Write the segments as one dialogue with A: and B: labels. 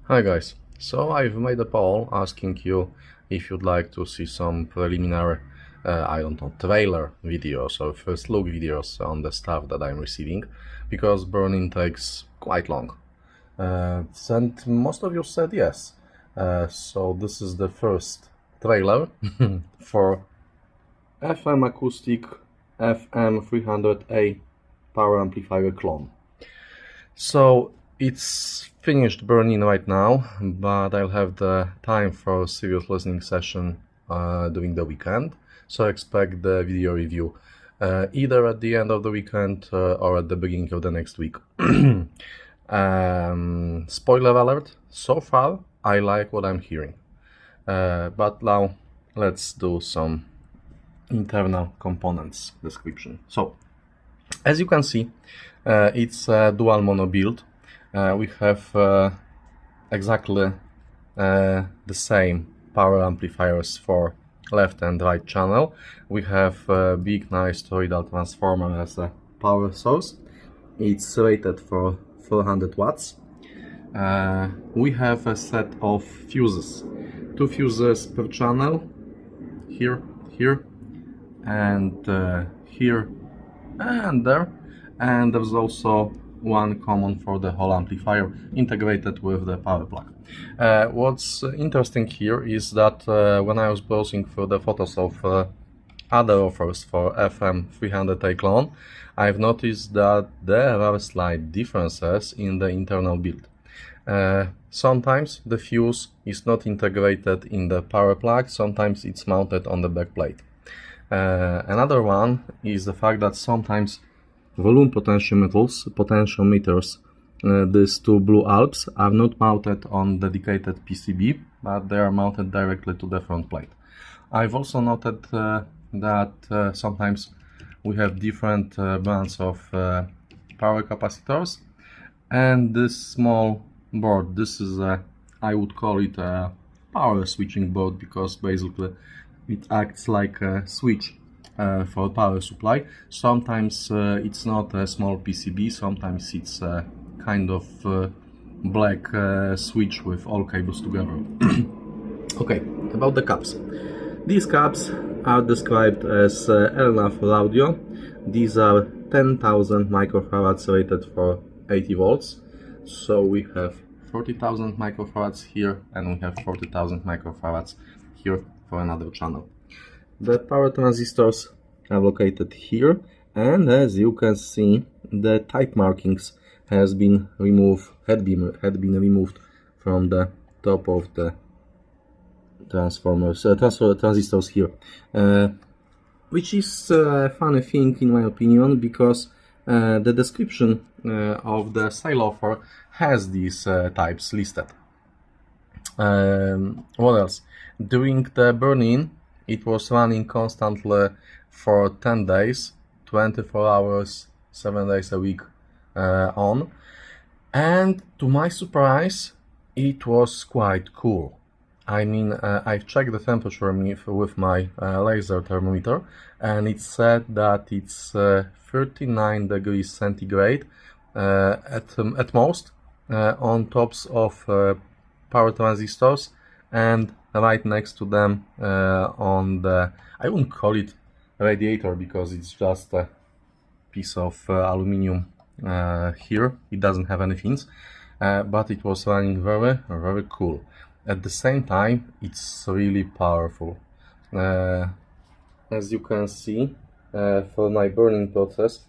A: Hi guys, so I've made a poll asking you if you'd like to see some preliminary, trailer videos or first look videos on the stuff that I'm receiving, because burn-in takes quite long. And most of you said yes. So this is the first trailer for FM Acoustic FM300A power amplifier clone. So it's finished burning right now, but I'll have the time for a serious listening session during the weekend. So expect the video review either at the end of the weekend or at the beginning of the next week. Spoiler alert, so far I like what I'm hearing. But now let's do some internal components description. So as you can see, it's a dual mono build. We have exactly the same power amplifiers for left and right channel. We have a big nice toroidal transformer as a power source. It's rated for 400 watts. We have a set of fuses, 2 fuses per channel, here, and here and there, and there's also one common for the whole amplifier integrated with the power plug. What's interesting here is that when I was browsing through the photos of other offers for FM300A clone, I've noticed that there are slight differences in the internal build. Sometimes the fuse is not integrated in the power plug, sometimes it's mounted on the back plate. Another one is the fact that sometimes volume potentiometers, these 2 blue Alps, are not mounted on dedicated PCB, but they are mounted directly to the front plate. I've also noted that sometimes we have different brands of power capacitors, and this small board, this is I would call it a power switching board, because basically it acts like a switch for power supply. Sometimes it's not a small PCB, sometimes it's a kind of black switch with all cables together. Okay, about the caps. These caps are described as LNAV for audio. These are 10,000 microfarads rated for 80 volts. So we have 40,000 microfarads here, and we have 40,000 microfarads here for another channel. The power transistors are located here, and as you can see, the type markings had been removed from the top of the transistors here, which is a funny thing in my opinion, because the description of the sale offer has these types listed. What else? During the burn-in, it was running constantly for 10 days, 24 hours, 7 days a week on. And to my surprise, it was quite cool. I mean, I've checked the temperature with my laser thermometer, and it said that it's 39 degrees centigrade at most on tops of power transistors, and right next to them on the, I wouldn't call it radiator because it's just a piece of aluminium here. It doesn't have any fins, but it was running very, very cool. At the same time, it's really powerful. As you can see, for my burning process,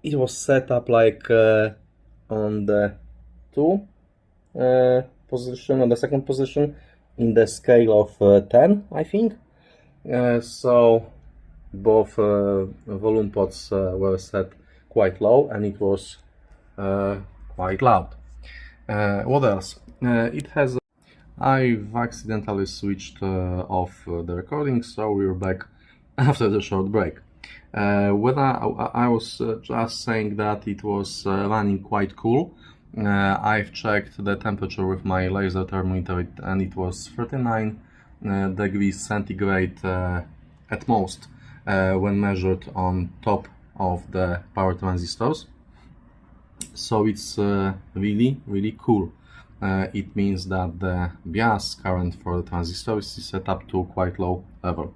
A: it was set up like on the position, on the second position in the scale of 10, I think. So both volume pots were set quite low, and it was quite loud. What else? It has. I've accidentally switched off the recording, so we're back after the short break. When I was just saying that it was running quite cool. I've checked the temperature with my laser thermometer, and it was 39 degrees centigrade at most when measured on top of the power transistors. So it's really, really cool. it means that the bias current for the transistors is set up to quite low level.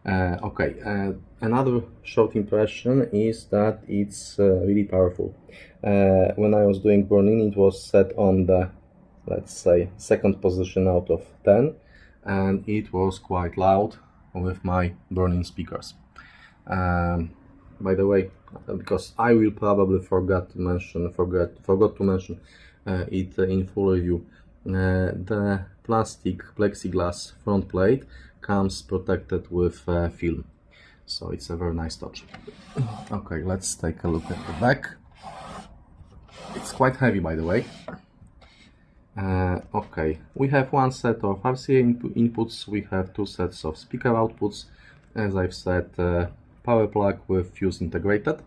A: Another short impression is that it's really powerful. When I was doing burn-in, it was set on the, let's say, second position out of 10, and it was quite loud with my burn-in speakers. By the way, because I will probably forgot to mention it in full review, the plastic plexiglass front plate comes protected with film, so it's a very nice touch. Okay, let's take a look at the back. It's quite heavy, by the way. Okay, we have one set of RCA inputs, we have two sets of speaker outputs, as I've said, power plug with fuse integrated.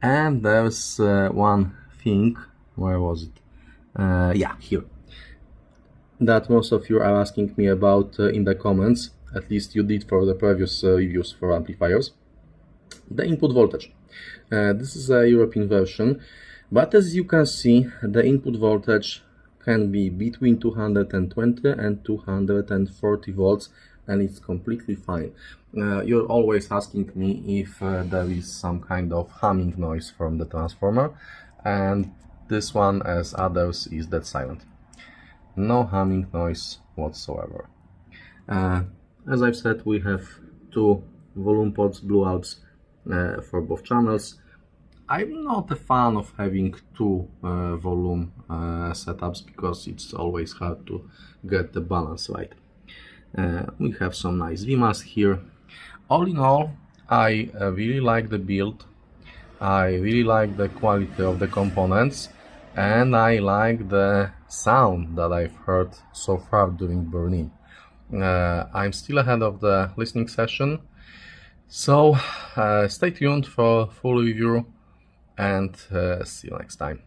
A: And there's one thing, where was it? Yeah, here. That most of you are asking me about in the comments, at least you did for the previous reviews for amplifiers. The input voltage. This is a European version, but as you can see, the input voltage can be between 220 and 240 volts, and it's completely fine. You're always asking me if there is some kind of humming noise from the transformer, and this one, as others, is dead silent. No humming noise whatsoever. As I've said, we have two volume pods, Blue Alps, for both channels. I'm not a fan of having two volume setups because it's always hard to get the balance right. We have some nice VMAs here. All in all, I really like the build. I really like the quality of the components, and I like the sound that I've heard so far during burn-in. I'm still ahead of the listening session, so stay tuned for full review, and see you next time.